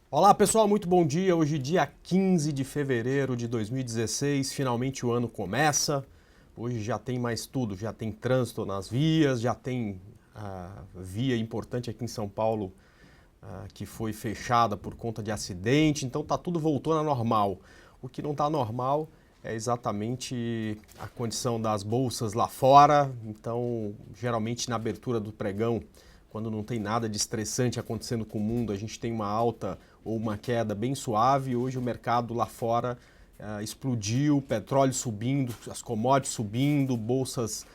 Olá pessoal, muito bom dia. Hoje, dia 15 de fevereiro de 2016, finalmente o ano começa. Hoje já tem mais tudo, já tem trânsito nas vias, já tem via importante aqui em São Paulo que foi fechada por conta de acidente, então tá tudo voltando a normal. O que não tá normal é exatamente a condição das bolsas lá fora. Então, geralmente na abertura do pregão, quando não tem nada de estressante acontecendo com o mundo, a gente tem uma alta ou uma queda bem suave. Hoje o mercado lá fora explodiu, petróleo subindo, as commodities subindo, bolsas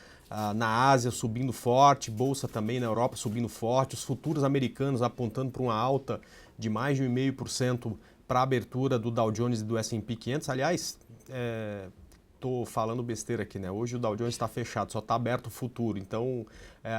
na Ásia subindo forte, bolsa também na Europa subindo forte, os futuros americanos apontando para uma alta de mais de 1,5% para a abertura do Dow Jones e do S&P 500. Aliás, tô falando besteira aqui, né? Hoje o Dow Jones está fechado, só está aberto o futuro, então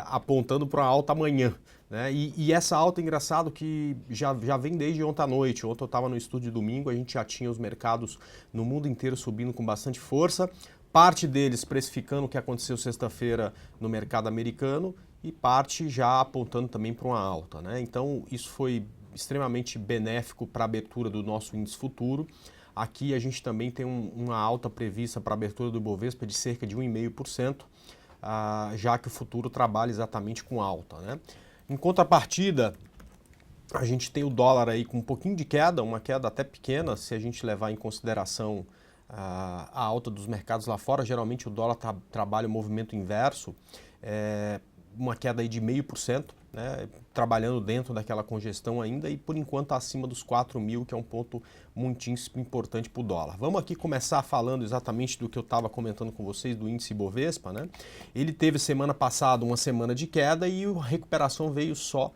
apontando para uma alta amanhã, né? E essa alta, engraçado que já vem desde ontem à noite. Ontem eu estava no estúdio de domingo, a gente já tinha os mercados no mundo inteiro subindo com bastante força, parte deles precificando o que aconteceu sexta-feira no mercado americano e parte já apontando também para uma alta, né? Então isso foi extremamente benéfico para a abertura do nosso índice futuro. Aqui a gente também tem uma alta prevista para a abertura do Ibovespa de cerca de 1,5%, já que o futuro trabalha exatamente com alta, né? Em contrapartida, a gente tem o dólar aí com um pouquinho de queda, uma queda até pequena, se a gente levar em consideração a alta dos mercados lá fora. Geralmente o dólar trabalha o movimento inverso, uma queda aí de 0,5%, né, trabalhando dentro daquela congestão ainda e por enquanto acima dos 4.000, que é um ponto muitíssimo importante para o dólar. Vamos aqui começar falando exatamente do que eu estava comentando com vocês do índice Ibovespa, né? Ele teve semana passada uma semana de queda e a recuperação veio só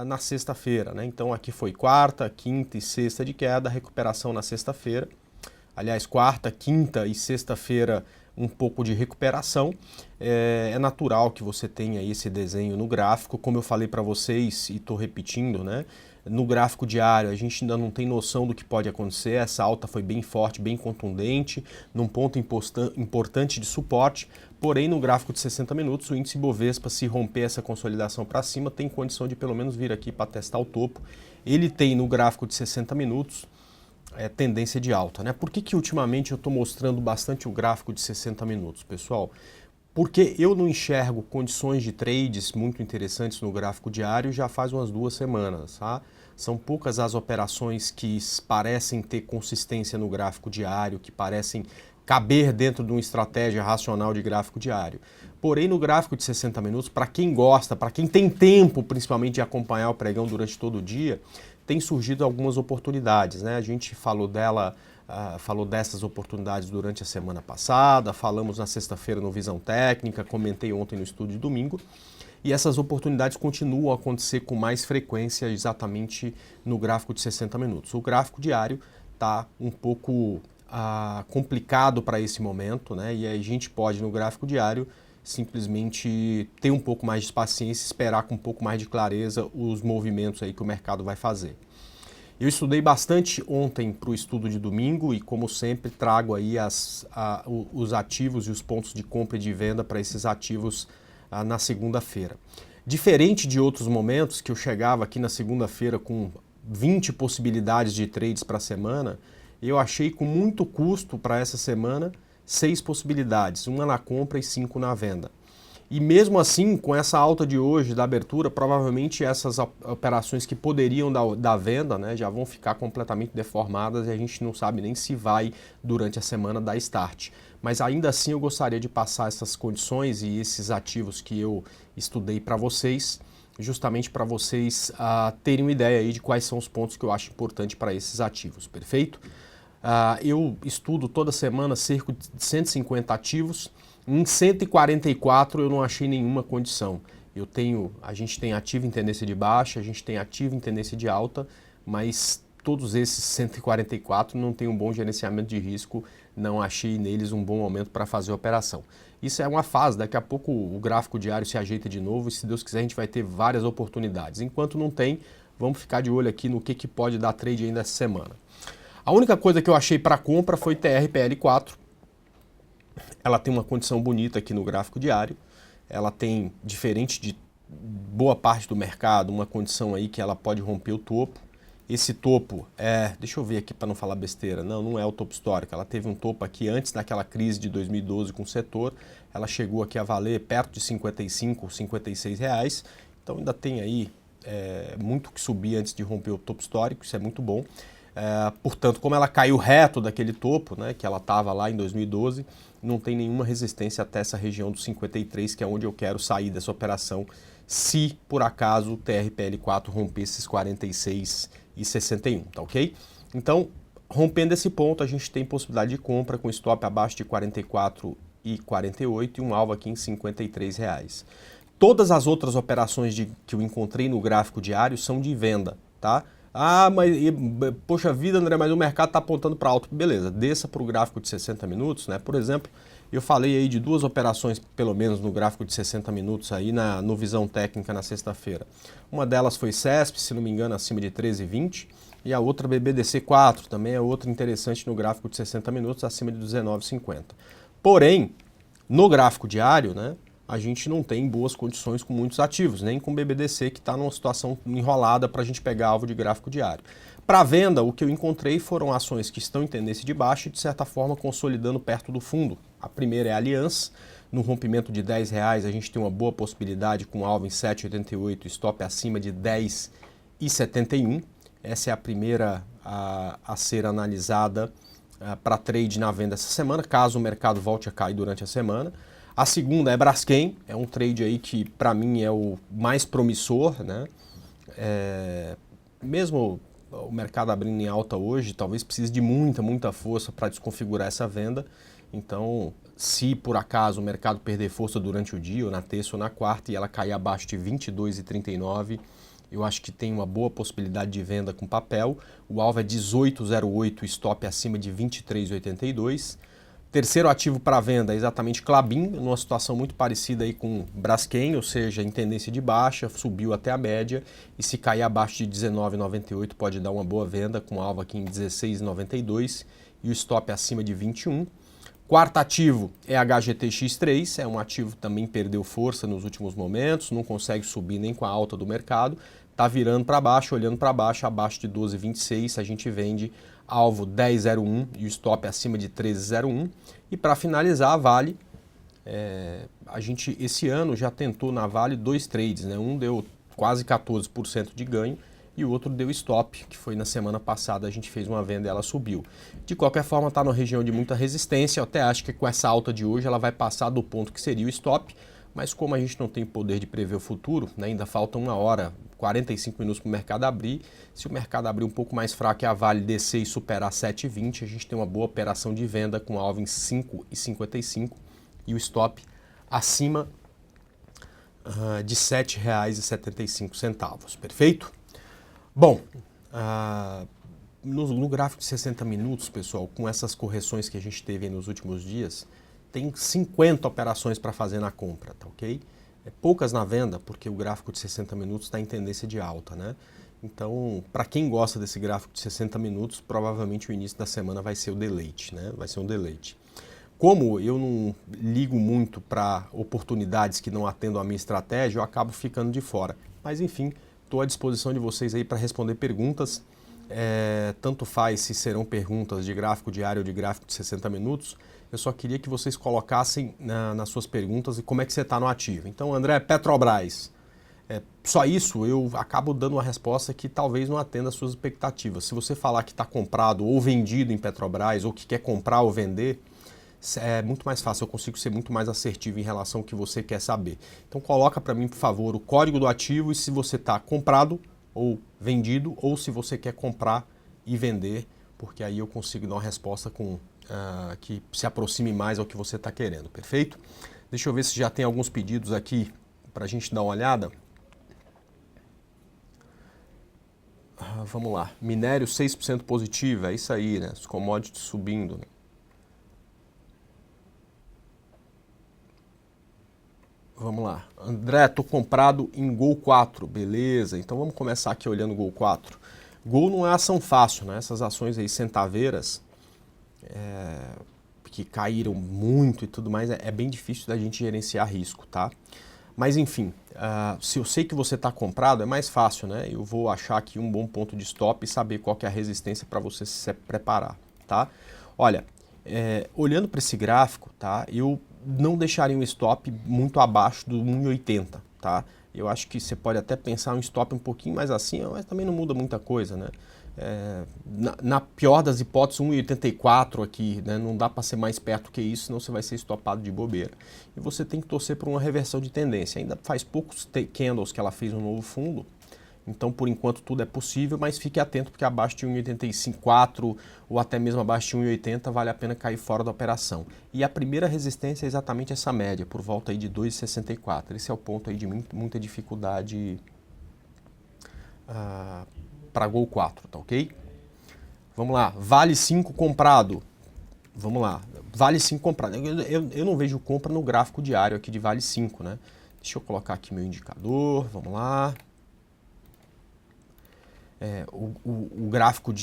na sexta-feira, né? Então aqui foi quarta, quinta e sexta de queda, recuperação na sexta-feira. Aliás, quarta, quinta e sexta-feira um pouco de recuperação. É natural que você tenha esse desenho no gráfico, como eu falei para vocês e estou repetindo, né? No gráfico diário a gente ainda não tem noção do que pode acontecer. Essa alta foi bem forte, bem contundente, num ponto importante de suporte. Porém, no gráfico de 60 minutos, o índice Bovespa, se romper essa consolidação para cima, tem condição de pelo menos vir aqui para testar o topo. Ele tem no gráfico de 60 minutos tendência de alta, né? Por que ultimamente eu estou mostrando bastante o gráfico de 60 minutos, pessoal? Porque eu não enxergo condições de trades muito interessantes no gráfico diário já faz umas 2 semanas, tá? São poucas as operações que parecem ter consistência no gráfico diário, que parecem caber dentro de uma estratégia racional de gráfico diário. Porém, no gráfico de 60 minutos, para quem gosta, para quem tem tempo principalmente de acompanhar o pregão durante todo o dia, tem surgido algumas oportunidades, né? A gente falou dessas oportunidades durante a semana passada, falamos na sexta-feira no Visão Técnica, comentei ontem no estúdio de domingo, e essas oportunidades continuam a acontecer com mais frequência exatamente no gráfico de 60 minutos. O gráfico diário está um pouco complicado para esse momento, né? E a gente pode, no gráfico diário, simplesmente ter um pouco mais de paciência, esperar com um pouco mais de clareza os movimentos aí que o mercado vai fazer. Eu estudei bastante ontem para o estudo de domingo e, como sempre, trago aí os ativos e os pontos de compra e de venda para esses ativos na segunda-feira. Diferente de outros momentos que eu chegava aqui na segunda-feira com 20 possibilidades de trades para a semana, eu achei com muito custo para essa semana 6 possibilidades, uma na compra e 5 na venda. E mesmo assim, com essa alta de hoje da abertura, provavelmente essas operações que poderiam dar venda, né, já vão ficar completamente deformadas e a gente não sabe nem se vai, durante a semana, dar start. Mas ainda assim eu gostaria de passar essas condições e esses ativos que eu estudei para vocês, justamente para vocês terem uma ideia aí de quais são os pontos que eu acho importante para esses ativos, perfeito? Eu estudo toda semana cerca de 150 ativos. Em 144 eu não achei nenhuma condição. A gente tem ativo em tendência de baixa, a gente tem ativo em tendência de alta, mas todos esses 144 não tem um bom gerenciamento de risco, não achei neles um bom momento para fazer a operação. Isso é uma fase, daqui a pouco o gráfico diário se ajeita de novo e, se Deus quiser, a gente vai ter várias oportunidades. Enquanto não tem, vamos ficar de olho aqui no que pode dar trade ainda essa semana. A única coisa que eu achei para compra foi TRPL4. Ela tem uma condição bonita aqui no gráfico diário. Ela tem, diferente de boa parte do mercado, uma condição aí que ela pode romper o topo esse topo deixa eu ver aqui para não falar besteira, não é o topo histórico, ela teve um topo aqui antes daquela crise de 2012 com o setor, ela chegou aqui a valer perto de 55, 56 reais, então ainda tem aí muito que subir antes de romper o topo histórico, isso é muito bom. Portanto, como ela caiu reto daquele topo, né, que ela estava lá em 2012, não tem nenhuma resistência até essa região dos 53, que é onde eu quero sair dessa operação, se por acaso o TRPL4 romper esses 46,61, tá ok? Então, rompendo esse ponto, a gente tem possibilidade de compra com stop abaixo de 44,48 e um alvo aqui em 53 reais. Todas as outras operações que eu encontrei no gráfico diário são de venda, tá? Ah, mas poxa vida, André, mas o mercado está apontando para alto. Beleza, desça para o gráfico de 60 minutos, né? Por exemplo, eu falei aí de duas operações, pelo menos no gráfico de 60 minutos aí no Visão Técnica na sexta-feira. Uma delas foi CESP, se não me engano, acima de 13,20, e a outra BBDC4, também é outra interessante no gráfico de 60 minutos, acima de 19,50. Porém, no gráfico diário, né? A gente não tem boas condições com muitos ativos, nem com o BBDC, que está numa situação enrolada para a gente pegar alvo de gráfico diário. Para venda, o que eu encontrei foram ações que estão em tendência de baixa e, de certa forma, consolidando perto do fundo. A primeira é a Aliança. No rompimento de R$10, a gente tem uma boa possibilidade com alvo em 7,88, stop acima de 10,71. Essa é a primeira a ser analisada para trade na venda essa semana, caso o mercado volte a cair durante a semana. A segunda é Braskem, é um trade aí que para mim é o mais promissor, né? Mesmo o mercado abrindo em alta hoje, talvez precise de muita força para desconfigurar essa venda. Então, se por acaso o mercado perder força durante o dia, ou na terça ou na quarta, e ela cair abaixo de 22,39, eu acho que tem uma boa possibilidade de venda com papel. O alvo é 18,08, stop acima de 23,82. Terceiro ativo para venda é exatamente Klabin, numa situação muito parecida aí com Braskem, ou seja, em tendência de baixa, subiu até a média, e se cair abaixo de 19,98 pode dar uma boa venda, com alvo aqui em 16,92 e o stop acima de 21. Quarto ativo é HGTX3, é um ativo que também perdeu força nos últimos momentos, não consegue subir nem com a alta do mercado, está virando para baixo, olhando para baixo, abaixo de 12,26, a gente vende alvo 10,01 e o stop acima de 13,01. E para finalizar, a Vale, a gente esse ano já tentou na Vale dois trades, né? Um deu quase 14% de ganho e o outro deu stop, que foi na semana passada, a gente fez uma venda e ela subiu. De qualquer forma, está numa região de muita resistência, eu até acho que com essa alta de hoje ela vai passar do ponto que seria o stop, mas como a gente não tem poder de prever o futuro, né, ainda falta 1 hora, 45 minutos para o mercado abrir, se o mercado abrir um pouco mais fraco e a Vale descer e superar 7,20, a gente tem uma boa operação de venda com alvo em 5,55 e o stop acima de R$ 7,75, perfeito? Bom, no gráfico de 60 minutos, pessoal, com essas correções que a gente teve nos últimos dias, tem 50 operações para fazer na compra, tá ok? Poucas na venda, porque o gráfico de 60 minutos está em tendência de alta, né? Então, para quem gosta desse gráfico de 60 minutos, provavelmente o início da semana vai ser o deleite, né? Vai ser um deleite. Como eu não ligo muito para oportunidades que não atendam à minha estratégia, eu acabo ficando de fora. Mas, enfim, estou à disposição de vocês aí para responder perguntas. Tanto faz se serão perguntas de gráfico diário ou de gráfico de 60 minutos. Eu só queria que vocês colocassem nas suas perguntas e como é que você está no ativo. Então, André, Petrobras. Só isso eu acabo dando uma resposta que talvez não atenda às suas expectativas. Se você falar que está comprado ou vendido em Petrobras ou que quer comprar ou vender, é muito mais fácil, eu consigo ser muito mais assertivo em relação ao que você quer saber. Então coloca para mim, por favor, o código do ativo e se você está comprado ou vendido ou se você quer comprar e vender, porque aí eu consigo dar uma resposta que se aproxime mais ao que você está querendo, perfeito? Deixa eu ver se já tem alguns pedidos aqui para a gente dar uma olhada. Vamos lá, minério 6% positivo, é isso aí, né? Os commodities subindo, né? Vamos lá. André, tô comprado em Gol 4, beleza. Então vamos começar aqui olhando o Gol 4. Gol não é ação fácil, né? Essas ações aí centaveiras, que caíram muito e tudo mais, é bem difícil da gente gerenciar risco, tá? Mas enfim, se eu sei que você está comprado, é mais fácil, né? Eu vou achar aqui um bom ponto de stop e saber qual que é a resistência para você se preparar, tá? Olha, olhando para esse gráfico, tá? Eu não deixaria um stop muito abaixo do 1,80, tá? Eu acho que você pode até pensar um stop um pouquinho mais acima, mas também não muda muita coisa, né? Na pior das hipóteses, 1,84 aqui, né? Não dá para ser mais perto que isso, senão você vai ser estopado de bobeira. E você tem que torcer por uma reversão de tendência. Ainda faz poucos candles que ela fez um novo fundo, então por enquanto tudo é possível, mas fique atento porque abaixo de 1,854 ou até mesmo abaixo de 1,80 vale a pena cair fora da operação. E a primeira resistência é exatamente essa média, por volta aí de 2,64. Esse é o ponto aí de muita dificuldade para Gol 4, tá ok? Vamos lá, Vale 5 comprado. Vamos lá, Vale 5 comprado. Eu não vejo compra no gráfico diário aqui de Vale 5, né? Deixa eu colocar aqui meu indicador, vamos lá. O gráfico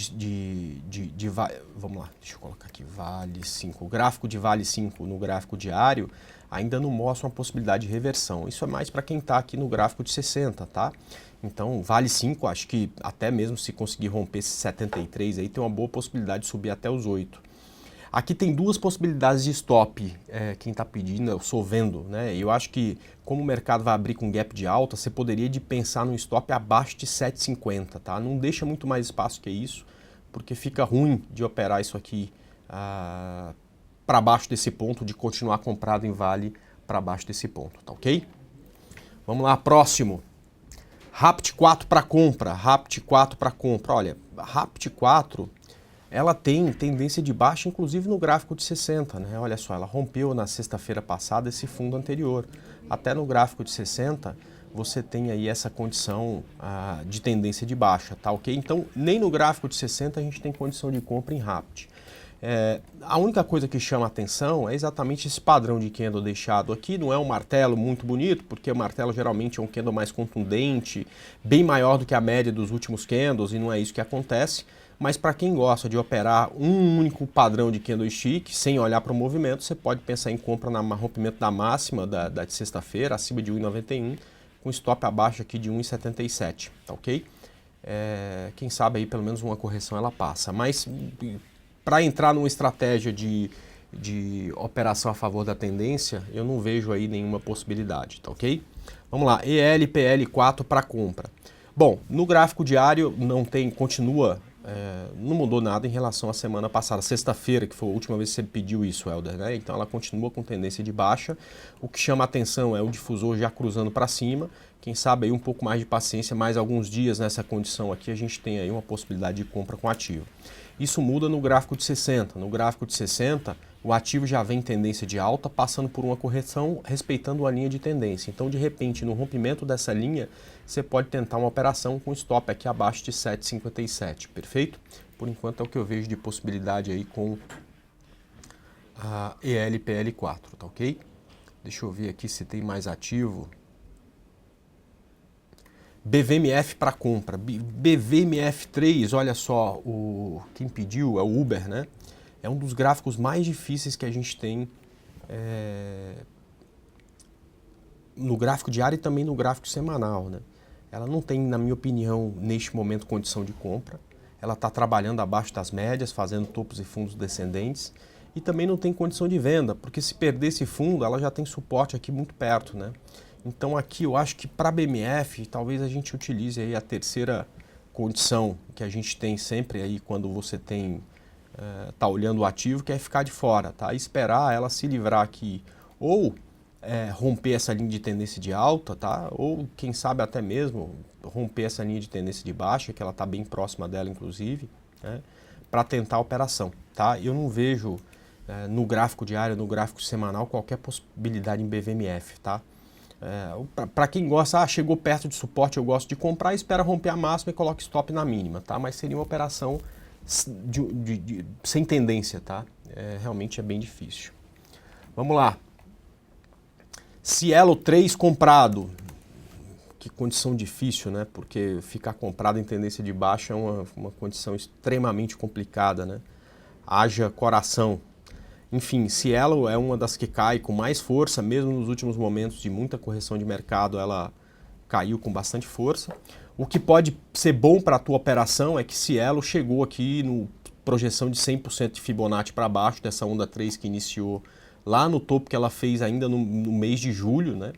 vamos lá, deixa eu colocar aqui Vale 5. O gráfico de Vale 5 no gráfico diário ainda não mostra uma possibilidade de reversão. Isso é mais para quem está aqui no gráfico de 60, tá? Então, Vale 5, acho que até mesmo se conseguir romper esse 73 aí, tem uma boa possibilidade de subir até os 8. Aqui tem duas possibilidades de stop, quem está pedindo, eu sou vendo, né? Eu acho que como o mercado vai abrir com gap de alta, você poderia pensar num stop abaixo de 7,50, tá? Não deixa muito mais espaço que isso, porque fica ruim de operar isso aqui para baixo desse ponto, de continuar comprado em Vale para baixo desse ponto, tá ok? Vamos lá, próximo. Rapt 4 para compra, Rapt 4 para compra. Olha, Rapt 4... ela tem tendência de baixa, inclusive no gráfico de 60, né? Olha só, ela rompeu na sexta-feira passada esse fundo anterior. Até no gráfico de 60, você tem aí essa condição de tendência de baixa, tá ok? Então, nem no gráfico de 60 a gente tem condição de compra em Rapt. A única coisa que chama a atenção é exatamente esse padrão de candle deixado aqui. Não é um martelo muito bonito, porque o martelo geralmente é um candle mais contundente, bem maior do que a média dos últimos candles, e não é isso que acontece. Mas para quem gosta de operar um único padrão de candlestick, sem olhar para o movimento, você pode pensar em compra no rompimento da máxima da de sexta-feira, acima de 1,91, com stop abaixo aqui de 1,77, tá ok? Quem sabe aí pelo menos uma correção ela passa. Mas para entrar numa estratégia de operação a favor da tendência, eu não vejo aí nenhuma possibilidade, tá ok? Vamos lá, ELPL4 para compra. Bom, no gráfico diário não mudou nada em relação à semana passada, sexta-feira, que foi a última vez que você pediu isso, Helder, né? Então ela continua com tendência de baixa. O que chama a atenção é o difusor já cruzando para cima. Quem sabe aí um pouco mais de paciência, mais alguns dias nessa condição aqui, a gente tem aí uma possibilidade de compra com ativo. Isso muda no gráfico de 60. No gráfico de 60, o ativo já vem em tendência de alta, passando por uma correção, respeitando a linha de tendência. Então, de repente, no rompimento dessa linha, você pode tentar uma operação com stop aqui abaixo de 7,57, perfeito? Por enquanto é o que eu vejo de possibilidade aí com a ELPL4, tá ok? Deixa eu ver aqui se tem mais ativo. BVMF para compra. BVMF3, olha só, quem pediu é o Uber, né? É um dos gráficos mais difíceis que a gente tem no gráfico diário e também no gráfico semanal, né? Ela não tem, na minha opinião, neste momento, condição de compra. Ela está trabalhando abaixo das médias, fazendo topos e fundos descendentes. E também não tem condição de venda, porque se perder esse fundo, ela já tem suporte aqui muito perto, né? Então aqui eu acho que para BMF, talvez a gente utilize aí a terceira condição que a gente tem sempre aí quando você tá olhando o ativo, que é ficar de fora, tá? Esperar ela se livrar aqui, ou romper essa linha de tendência de alta, tá? Ou quem sabe até mesmo romper essa linha de tendência de baixa, que ela está bem próxima dela, inclusive, né? Para tentar a operação, tá? Eu não vejo no gráfico diário, no gráfico semanal, qualquer possibilidade em BVMF, tá? Para quem gosta, chegou perto de suporte, eu gosto de comprar, espera romper a máxima e coloca stop na mínima, tá? Mas seria uma operação sem tendência, tá? Realmente é bem difícil. Vamos lá. Cielo 3 comprado. Que condição difícil, né? Porque ficar comprado em tendência de baixa é uma condição extremamente complicada, né? Haja coração. Enfim, Cielo é uma das que cai com mais força, mesmo nos últimos momentos de muita correção de mercado, ela caiu com bastante força. O que pode ser bom para a tua operação é que Cielo chegou aqui no projeção de 100% de Fibonacci para baixo dessa onda 3 que iniciou lá no topo que ela fez ainda no mês de julho, né?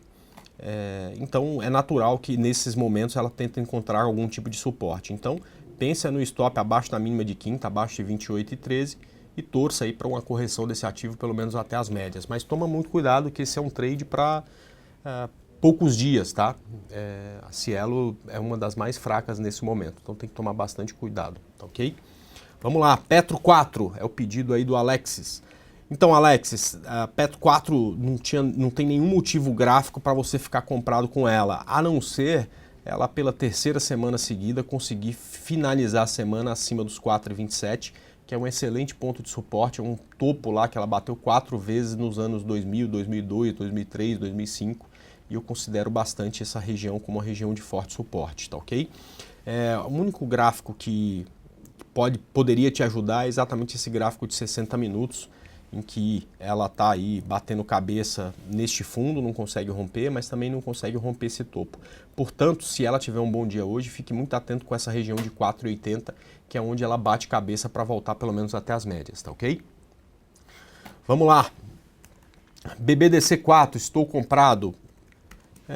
Então é natural que nesses momentos ela tente encontrar algum tipo de suporte. Então pensa no stop abaixo da mínima de quinta, abaixo de 28,13 e torça aí para uma correção desse ativo pelo menos até as médias. Mas toma muito cuidado que esse é um trade para poucos dias, tá? A Cielo é uma das mais fracas nesse momento, então tem que tomar bastante cuidado, tá ok? Vamos lá, Petro 4 é o pedido aí do Alexis. Então, Alexis, a Petro 4 não tem nenhum motivo gráfico para você ficar comprado com ela, a não ser ela pela terceira semana seguida conseguir finalizar a semana acima dos 4,27, que é um excelente ponto de suporte, é um topo lá que ela bateu 4 vezes nos anos 2000, 2002, 2003, 2005, e eu considero bastante essa região como uma região de forte suporte, tá ok? O único gráfico que poderia te ajudar é exatamente esse gráfico de 60 minutos, em que ela está aí batendo cabeça neste fundo, não consegue romper, mas também não consegue romper esse topo. Portanto, se ela tiver um bom dia hoje, fique muito atento com essa região de 4,80, que é onde ela bate cabeça para voltar pelo menos até as médias, tá ok? Vamos lá. BBDC4, estou comprado.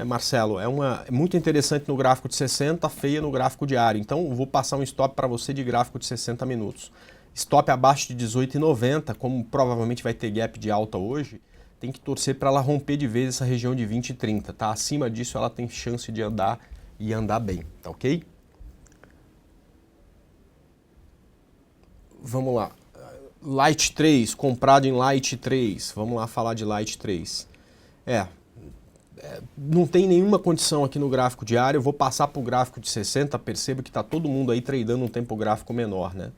Marcelo, é muito interessante no gráfico de 60, feia no gráfico diário. Então, vou passar um stop para você de gráfico de 60 minutos. Stop abaixo de 18,90, como provavelmente vai ter gap de alta hoje, tem que torcer para ela romper de vez essa região de 20 e 30, tá? Acima disso ela tem chance de andar e andar bem, tá ok? Vamos lá. Light 3, comprado em Light 3. Vamos lá falar de Light 3. Não tem nenhuma condição aqui no gráfico diário, eu vou passar para o gráfico de 60, percebo que está todo mundo aí tradando um tempo gráfico menor, né?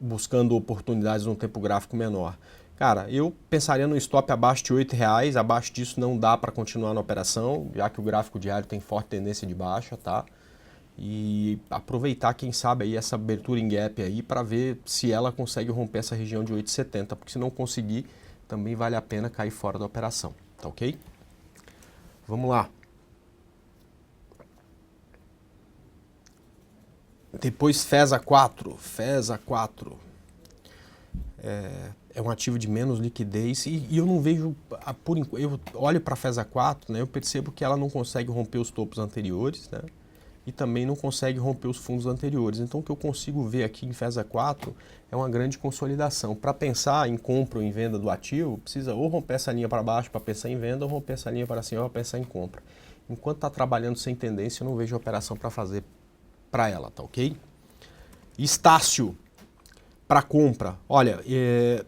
Buscando oportunidades num tempo gráfico menor. Cara, eu pensaria no stop abaixo de R$8, abaixo disso não dá para continuar na operação, já que o gráfico diário tem forte tendência de baixa, tá? E aproveitar, quem sabe, aí essa abertura em gap aí para ver se ela consegue romper essa região de 8,70, porque se não conseguir, também vale a pena cair fora da operação, tá ok? Vamos lá. Depois FESA 4. FESA 4 é um ativo de menos liquidez e eu não vejo, eu olho para a FESA 4, né, eu percebo que ela não consegue romper os topos anteriores, né, e também não consegue romper os fundos anteriores. Então o que eu consigo ver aqui em FESA 4 é uma grande consolidação. Para pensar em compra ou em venda do ativo, precisa ou romper essa linha para baixo para pensar em venda ou romper essa linha para cima para pensar em compra. Enquanto está trabalhando sem tendência, eu não vejo operação para fazer para ela, tá ok? Estácio, para compra. Olha,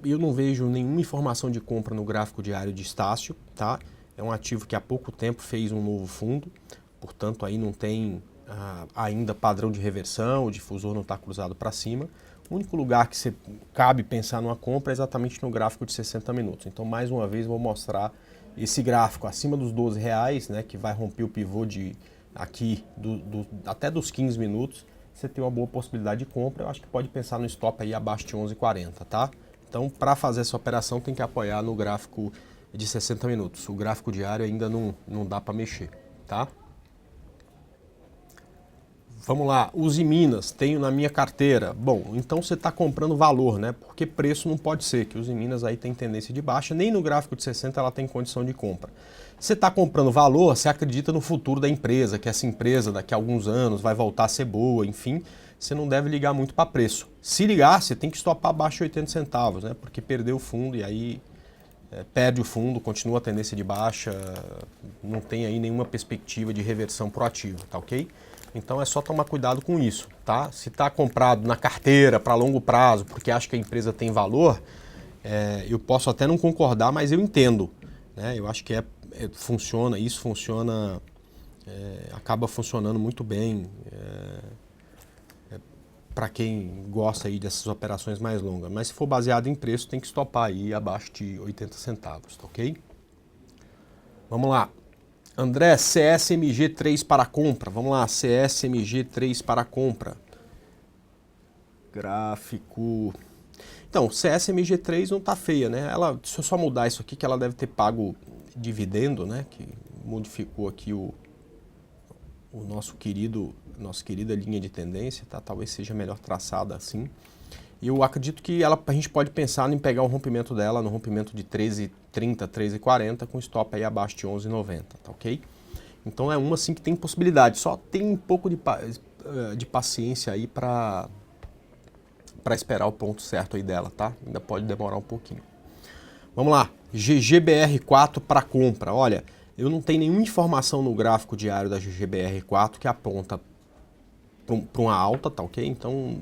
eu não vejo nenhuma informação de compra no gráfico diário de Estácio, tá? É um ativo que há pouco tempo fez um novo fundo, portanto aí não tem ainda padrão de reversão, o difusor não está cruzado para cima. O único lugar que você cabe pensar numa compra é exatamente no gráfico de 60 minutos. Então, mais uma vez, vou mostrar esse gráfico acima dos R$12, né, que vai romper o pivô de aqui até dos 15 minutos. Você tem uma boa possibilidade de compra. Eu acho que pode pensar no stop aí abaixo de 11,40, tá? Então, para fazer essa operação, tem que apoiar no gráfico de 60 minutos. O gráfico diário ainda não dá para mexer, tá? Vamos lá, Uzi Minas, tenho na minha carteira. Bom, então você está comprando valor, né? Porque preço não pode ser, que Uzi Minas aí tem tendência de baixa, nem no gráfico de 60 ela tem condição de compra. Você está comprando valor, você acredita no futuro da empresa, que essa empresa daqui a alguns anos vai voltar a ser boa, enfim, você não deve ligar muito para preço. Se ligar, você tem que stopar abaixo de 80 centavos, né? Porque perdeu o fundo e aí perde o fundo, continua a tendência de baixa, não tem aí nenhuma perspectiva de reversão pro ativo, tá ok? Então é só tomar cuidado com isso, tá? Se está comprado na carteira para longo prazo, porque acha que a empresa tem valor, eu posso até não concordar, mas eu entendo, né? Eu acho que isso funciona, acaba funcionando muito bem para quem gosta aí dessas operações mais longas. Mas se for baseado em preço, tem que stopar aí abaixo de 80 centavos, tá ok? Vamos lá. André, CSMG3 para compra. Vamos lá, CSMG3 para compra. Gráfico Então, CSMG3 não está feia, né? Se eu só mudar isso aqui, que ela deve ter pago dividendo, né? Que modificou aqui nossa querida linha de tendência, tá? Talvez seja melhor traçada assim. E eu acredito que a gente pode pensar em pegar o rompimento dela no rompimento de 13,30, 13,40 com stop aí abaixo de 11,90, tá ok? Então é uma assim que tem possibilidade, só tem um pouco de paciência aí para esperar o ponto certo aí dela, tá? Ainda pode demorar um pouquinho. Vamos lá, GGBR4 para compra. Olha, eu não tenho nenhuma informação no gráfico diário da GGBR4 que aponta para uma alta, tá ok? Então,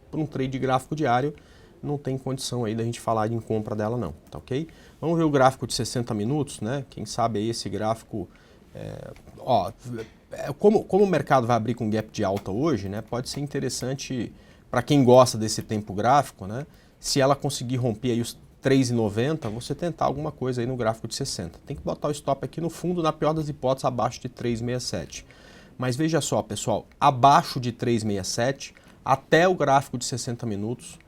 para um trade gráfico diário, não tem condição aí da gente falar em compra dela não, tá ok? Vamos ver o gráfico de 60 minutos, né? Quem sabe aí esse gráfico... como o mercado vai abrir com gap de alta hoje, né? Pode ser interessante para quem gosta desse tempo gráfico, né? Se ela conseguir romper aí os 3,90, você tentar alguma coisa aí no gráfico de 60. Tem que botar o stop aqui no fundo, na pior das hipóteses, abaixo de 3,67. Mas veja só, pessoal, abaixo de 3,67, até o gráfico de 60 minutos,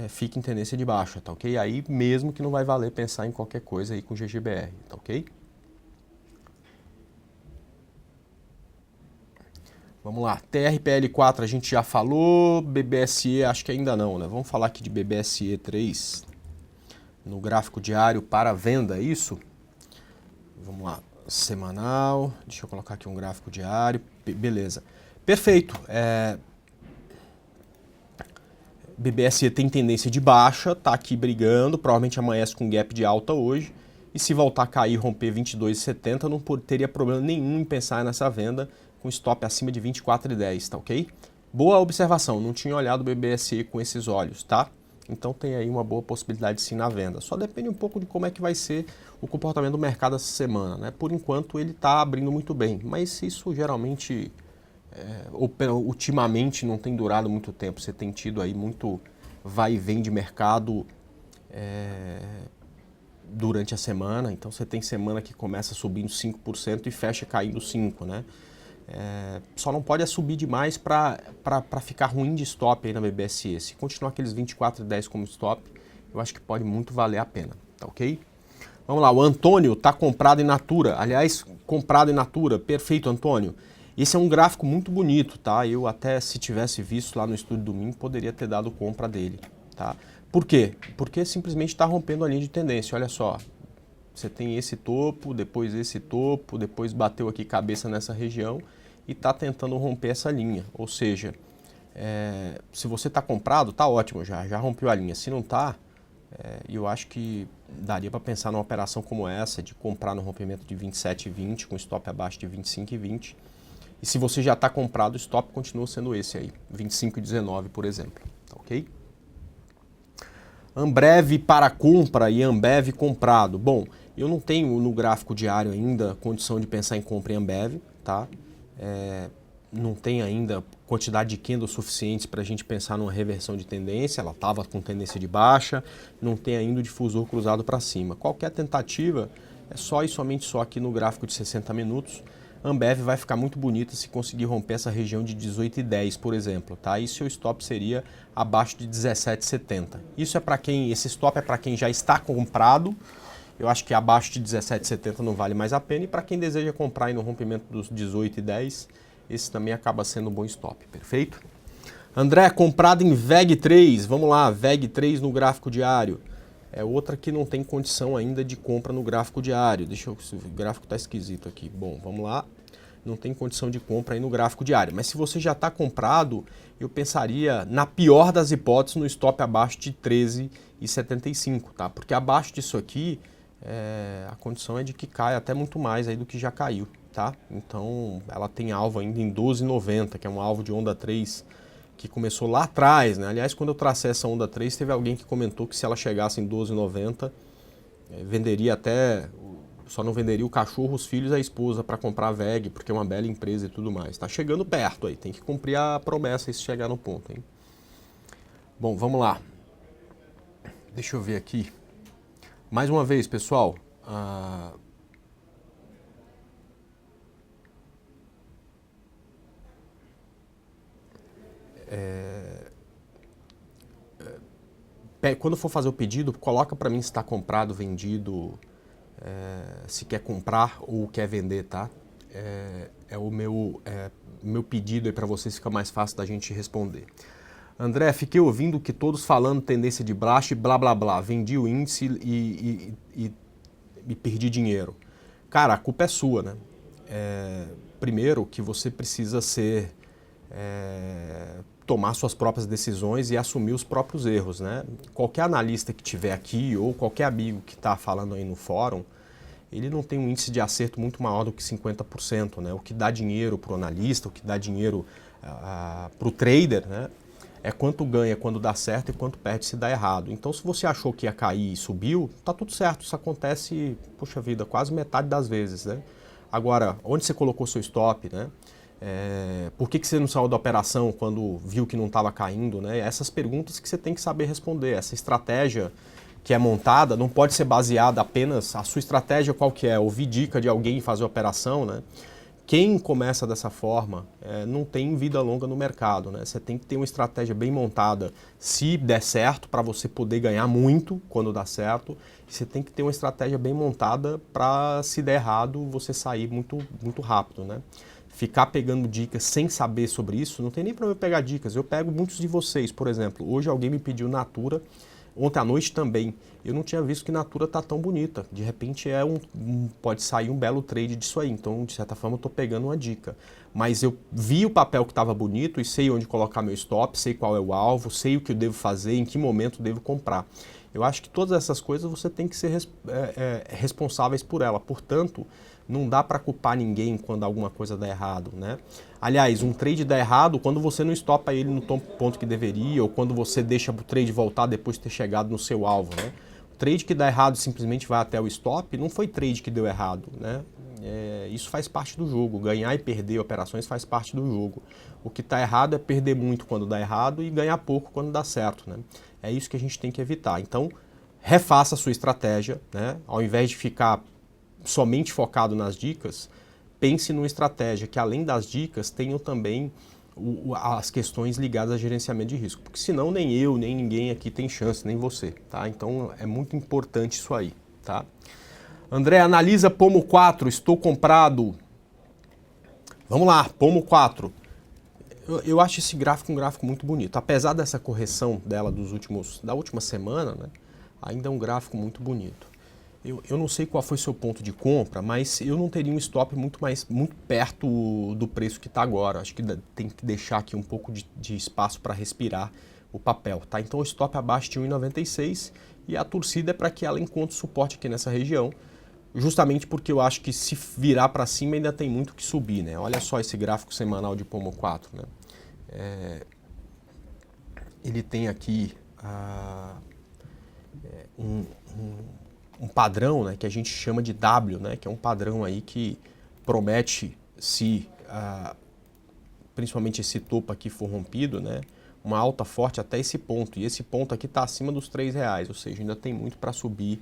fica em tendência de baixa, tá ok? Aí mesmo que não vai valer pensar em qualquer coisa aí com GGBR, tá ok? Vamos lá, TRPL4 a gente já falou, BBSE acho que ainda não, né? Vamos falar aqui de BBSE 3 no gráfico diário para venda, é isso? Vamos lá, semanal, deixa eu colocar aqui um gráfico diário, beleza. Perfeito, BBSE tem tendência de baixa, tá aqui brigando, provavelmente amanhece com gap de alta hoje, e se voltar a cair e romper 22,70, não teria problema nenhum em pensar nessa venda com stop acima de 24,10, tá ok? Boa observação, não tinha olhado o BBSE com esses olhos, tá? Então tem aí uma boa possibilidade sim na venda. Só depende um pouco de como é que vai ser o comportamento do mercado essa semana, né? Por enquanto ele está abrindo muito bem, mas isso geralmente, ultimamente não tem durado muito tempo. Você tem tido aí muito vai e vem de mercado durante a semana. Então você tem semana que começa subindo 5% e fecha caindo 5%, né? Só não pode subir demais para ficar ruim de stop aí na BBSE. Se continuar aqueles 24,10 como stop, eu acho que pode muito valer a pena, tá ok? Vamos lá, o Antônio está comprado em Natura. Aliás, comprado em Natura, perfeito, Antônio. Esse é um gráfico muito bonito, tá? Eu até, se tivesse visto lá no estúdio domingo, poderia ter dado compra dele, tá? Por quê? Porque simplesmente está rompendo a linha de tendência, olha só. Você tem esse topo, depois bateu aqui cabeça nessa região e está tentando romper essa linha. Ou seja, se você está comprado, tá ótimo, já rompeu a linha. Se não está, eu acho que daria para pensar numa operação como essa, de comprar no rompimento de 27,20 com stop abaixo de 25,20. E se você já está comprado, o stop continua sendo esse aí, 25,19, por exemplo, tá ok? Ambev para compra e Ambev comprado. Bom, eu não tenho no gráfico diário ainda condição de pensar em compra em Ambev, tá? Não tem ainda quantidade de candles suficientes para a gente pensar numa reversão de tendência. Ela estava com tendência de baixa, não tem ainda o difusor cruzado para cima. Qualquer tentativa é só e somente só aqui no gráfico de 60 minutos. Ambev vai ficar muito bonita se conseguir romper essa região de 18,10, por exemplo, tá? E seu stop seria abaixo de 17,70. Isso é para quem, esse stop é para quem já está comprado. Eu acho que abaixo de 17,70 não vale mais a pena, e para quem deseja comprar aí no rompimento dos 18,10, esse também acaba sendo um bom stop, perfeito? André, comprado em VEG3, vamos lá, VEG3 no gráfico diário. É outra que não tem condição ainda de compra no gráfico diário. O gráfico está esquisito aqui. Bom, vamos lá. Não tem condição de compra aí no gráfico diário. Mas se você já está comprado, eu pensaria, na pior das hipóteses, no stop abaixo de 13,75, tá? Porque abaixo disso aqui, a condição é de que caia até muito mais aí do que já caiu, tá? Então, ela tem alvo ainda em 12,90, que é um alvo de onda 3, que começou lá atrás, né? Aliás, quando eu tracei essa onda 3, teve alguém que comentou que se ela chegasse em 12,90, venderia até... Só não venderia o cachorro, os filhos e a esposa para comprar a VEG, porque é uma bela empresa e tudo mais. Tá chegando perto aí, tem que cumprir a promessa e se chegar no ponto, hein? Bom, vamos lá. Deixa eu ver aqui. Mais uma vez, pessoal. quando for fazer o pedido, coloca para mim se está comprado, vendido, se quer comprar ou quer vender, tá? É o meu pedido aí para vocês, fica mais fácil da gente responder. André, fiquei ouvindo que todos falando tendência de baixa e blá blá blá, vendi o índice e perdi dinheiro. Cara, a culpa é sua, né? Primeiro que você precisa tomar suas próprias decisões e assumir os próprios erros, né? Qualquer analista que tiver aqui ou qualquer amigo que está falando aí no fórum, ele não tem um índice de acerto muito maior do que 50%, né? O que dá dinheiro para o analista, o que dá dinheiro para o trader, né? É quanto ganha quando dá certo e quanto perde se dá errado. Então, se você achou que ia cair e subiu, tá tudo certo. Isso acontece, puxa vida, quase metade das vezes, né? Agora, onde você colocou seu stop, né? Por que você não saiu da operação quando viu que não estava caindo, né? Essas perguntas que você tem que saber responder. Essa estratégia que é montada não pode ser baseada apenas... A sua estratégia qual que é? Ouvir dica de alguém e fazer operação, né? Quem começa dessa forma não tem vida longa no mercado, né? Você tem que ter uma estratégia bem montada se der certo, para você poder ganhar muito quando dá certo. Você tem que ter uma estratégia bem montada para, se der errado, você sair muito, muito rápido, né? Ficar pegando dicas sem saber sobre isso, não tem nem problema eu pegar dicas. Eu pego muitos de vocês, por exemplo. Hoje alguém me pediu Natura, ontem à noite também. Eu não tinha visto que Natura tá tão bonita. De repente pode sair um belo trade disso aí. Então, de certa forma, eu estou pegando uma dica. Mas eu vi o papel que estava bonito e sei onde colocar meu stop, sei qual é o alvo, sei o que eu devo fazer, em que momento devo comprar. Eu acho que todas essas coisas você tem que ser responsáveis por ela. Portanto, não dá para culpar ninguém quando alguma coisa dá errado, né? Aliás, um trade dá errado quando você não estopa ele no ponto que deveria, ou quando você deixa o trade voltar depois de ter chegado no seu alvo, né? O trade que dá errado simplesmente vai até o stop, não foi trade que deu errado, né? Isso faz parte do jogo. Ganhar e perder operações faz parte do jogo. O que está errado é perder muito quando dá errado e ganhar pouco quando dá certo, né? É isso que a gente tem que evitar. Então, refaça a sua estratégia, né? Ao invés de ficar somente focado nas dicas, pense numa estratégia que, além das dicas, tenham também as questões ligadas a gerenciamento de risco. Porque senão nem eu, nem ninguém aqui tem chance, nem você, tá? Então é muito importante isso aí, tá? André, analisa Pomo 4, estou comprado. Vamos lá, Pomo 4. Eu acho esse gráfico um gráfico muito bonito. Apesar dessa correção dela da última semana, né, ainda é um gráfico muito bonito. Eu não sei qual foi seu ponto de compra, mas eu não teria um stop muito perto do preço que está agora. Acho que tem que deixar aqui um pouco de espaço para respirar o papel, tá? Então o stop abaixo de 1,96 e a torcida é para que ela encontre suporte aqui nessa região, justamente porque eu acho que se virar para cima ainda tem muito que subir, né? Olha só esse gráfico semanal de Pomo 4, né? Ele tem aqui um padrão, né, que a gente chama de W, né, que é um padrão aí que promete, se principalmente esse topo aqui for rompido, né, uma alta forte até esse ponto. E esse ponto aqui está acima dos R$3, ou seja, ainda tem muito para subir.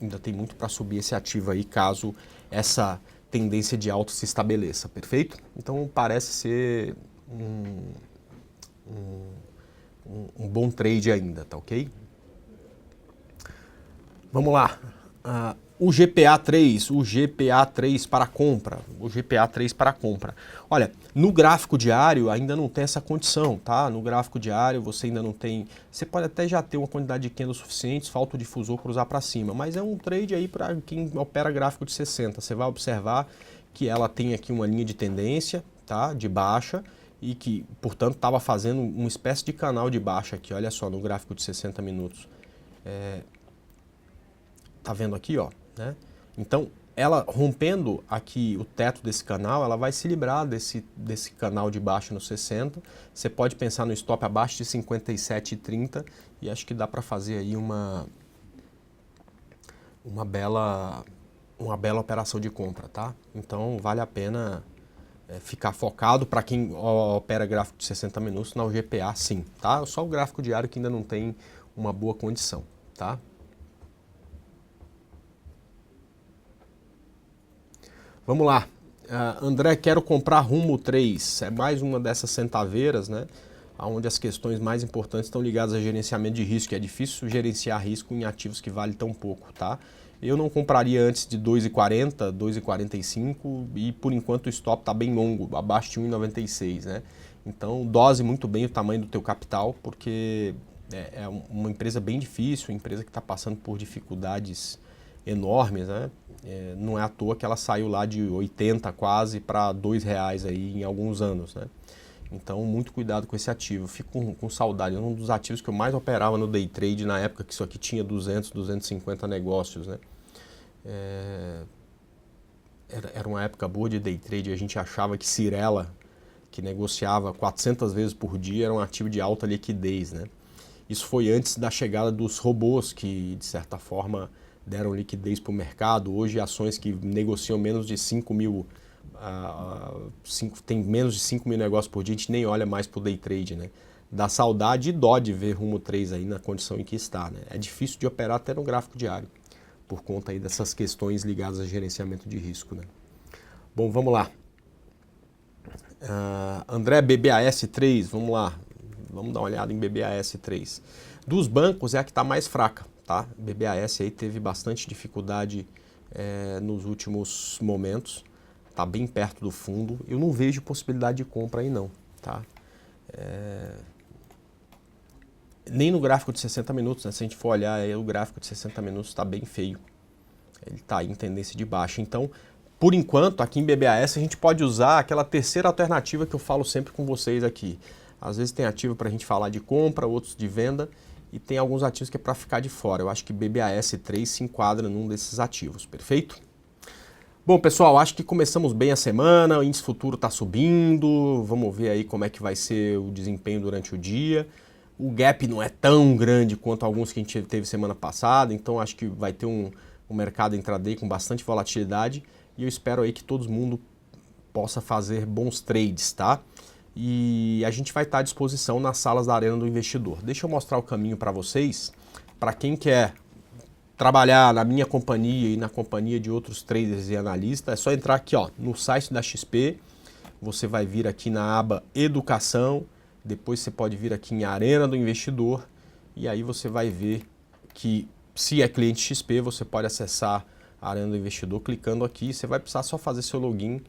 Ainda tem muito para subir esse ativo aí, caso essa tendência de alta se estabeleça, perfeito? Então parece ser um bom trade ainda, tá ok? Vamos lá. O GPA3 para compra. O GPA3 para compra. Olha, no gráfico diário ainda não tem essa condição, tá? No gráfico diário você ainda não tem... Você pode até já ter uma quantidade de candles suficientes, falta o difusor cruzar para cima, mas é um trade aí para quem opera gráfico de 60. Você vai observar que ela tem aqui uma linha de tendência, tá? De baixa, e que, portanto, estava fazendo uma espécie de canal de baixa aqui, olha só, no gráfico de 60 minutos. Tá vendo aqui, ó, né? Então, ela rompendo aqui o teto desse canal, ela vai se livrar desse canal de baixa no 60. Você pode pensar no stop abaixo de 57,30 e acho que dá para fazer aí uma bela operação de compra, tá? Então, vale a pena ficar focado para quem opera gráfico de 60 minutos na GPA, sim, tá? Só o gráfico diário que ainda não tem uma boa condição, tá? Vamos lá. André, quero comprar Rumo 3. É mais uma dessas centaveiras, né? onde as questões mais importantes estão ligadas a gerenciamento de risco. É difícil gerenciar risco em ativos que valem tão pouco, tá? Eu não compraria antes de 2,40, 2,45 e por enquanto o stop está bem longo, abaixo de 1,96, né? Então dose muito bem o tamanho do teu capital, porque é uma empresa bem difícil, uma empresa que está passando por dificuldades enormes, né? Não é à toa que ela saiu lá de 80 quase para R$2 aí em alguns anos, né? Então muito cuidado com esse ativo. Eu fico com saudade, é um dos ativos que eu mais operava no day trade na época que isso aqui tinha 200, 250 negócios, né? Era uma época boa de day trade, a gente achava que Cyrela, que negociava 400 vezes por dia, era um ativo de alta liquidez, né? Isso foi antes da chegada dos robôs, que de certa forma deram liquidez para o mercado. Hoje ações que negociam menos de 5 mil, tem menos de 5 mil negócios por dia, a gente nem olha mais para o day trade, né? Dá saudade e dó de ver Rumo 3 aí na condição em que está, né? É difícil de operar até no gráfico diário, por conta aí dessas questões ligadas a gerenciamento de risco, né? Bom, vamos lá. André, BBAS3, vamos lá. Vamos dar uma olhada em BBAS3. Dos bancos é a que está mais fraca, tá? BBAS aí teve bastante dificuldade nos últimos momentos. Está bem perto do fundo. Eu não vejo possibilidade de compra aí não, tá? Nem no gráfico de 60 minutos, né? Se a gente for olhar aí, o gráfico de 60 minutos está bem feio. Ele está em tendência de baixa. Então, por enquanto, aqui em BBAS, a gente pode usar aquela terceira alternativa que eu falo sempre com vocês aqui. Às vezes tem ativo para a gente falar de compra, outros de venda, e tem alguns ativos que é para ficar de fora. Eu acho que BBAS3 se enquadra num desses ativos, perfeito? Bom, pessoal, acho que começamos bem a semana, o índice futuro está subindo, vamos ver aí como é que vai ser o desempenho durante o dia. O gap não é tão grande quanto alguns que a gente teve semana passada, então acho que vai ter um mercado intraday com bastante volatilidade e eu espero aí que todo mundo possa fazer bons trades, tá? E a gente vai estar à disposição nas salas da Arena do Investidor. Deixa eu mostrar o caminho para vocês, para quem quer trabalhar na minha companhia e na companhia de outros traders e analistas, é só entrar aqui ó, no site da XP, você vai vir aqui na aba Educação, depois você pode vir aqui em Arena do Investidor e aí você vai ver que se é cliente XP, você pode acessar a Arena do Investidor clicando aqui, você vai precisar só fazer seu login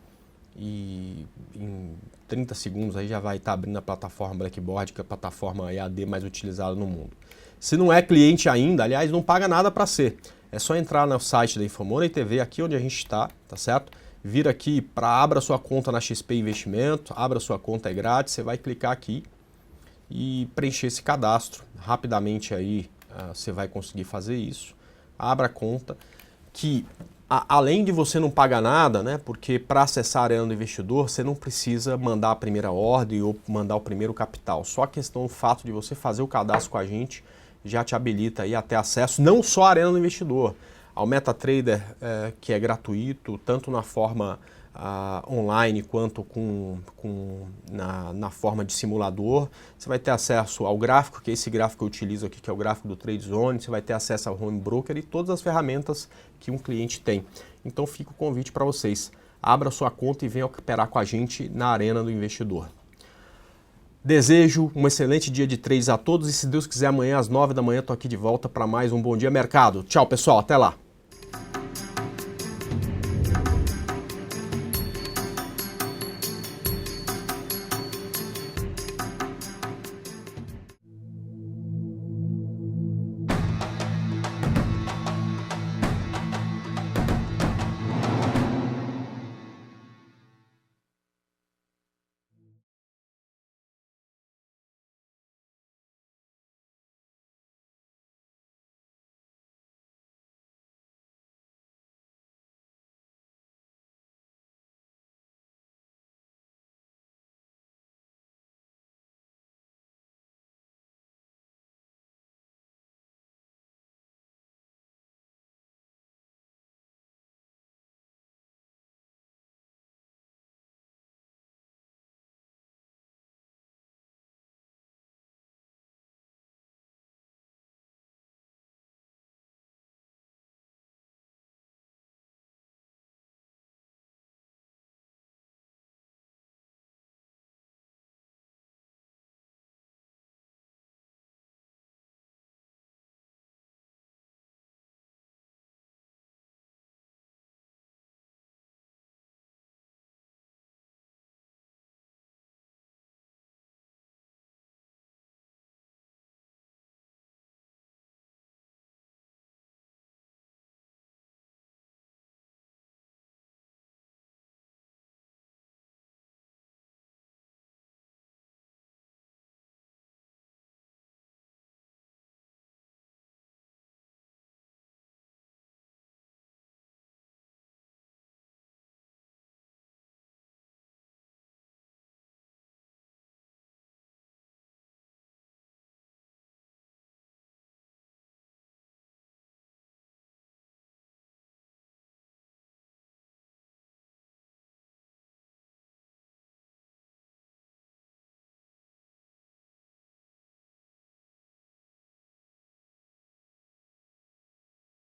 e em 30 segundos aí já vai estar abrindo a plataforma Blackboard, que é a plataforma EAD mais utilizada no mundo. Se não é cliente ainda, aliás, não paga nada para ser. É só entrar no site da Infomoney TV, aqui onde a gente está, tá certo? Vir aqui para abra sua conta na XP Investimento, abra sua conta, é grátis, você vai clicar aqui e preencher esse cadastro. Rapidamente aí você vai conseguir fazer isso. Abra a conta, que além de você não pagar nada, né? Porque para acessar a Arena do Investidor, você não precisa mandar a primeira ordem ou mandar o primeiro capital. Só a questão, o fato de você fazer o cadastro com a gente já te habilita aí a ter acesso não só à Arena do Investidor, ao MetaTrader, que é gratuito, tanto na forma online quanto na forma de simulador. Você vai ter acesso ao gráfico, que é esse gráfico que eu utilizo aqui, que é o gráfico do Trade Zone. Você vai ter acesso ao Home Broker e todas as ferramentas que um cliente tem. Então fica o convite para vocês. Abra sua conta e venha operar com a gente na Arena do Investidor. Desejo um excelente dia de trades a todos e se Deus quiser amanhã às 9 da manhã estou aqui de volta para mais um Bom Dia Mercado. Tchau pessoal, até lá!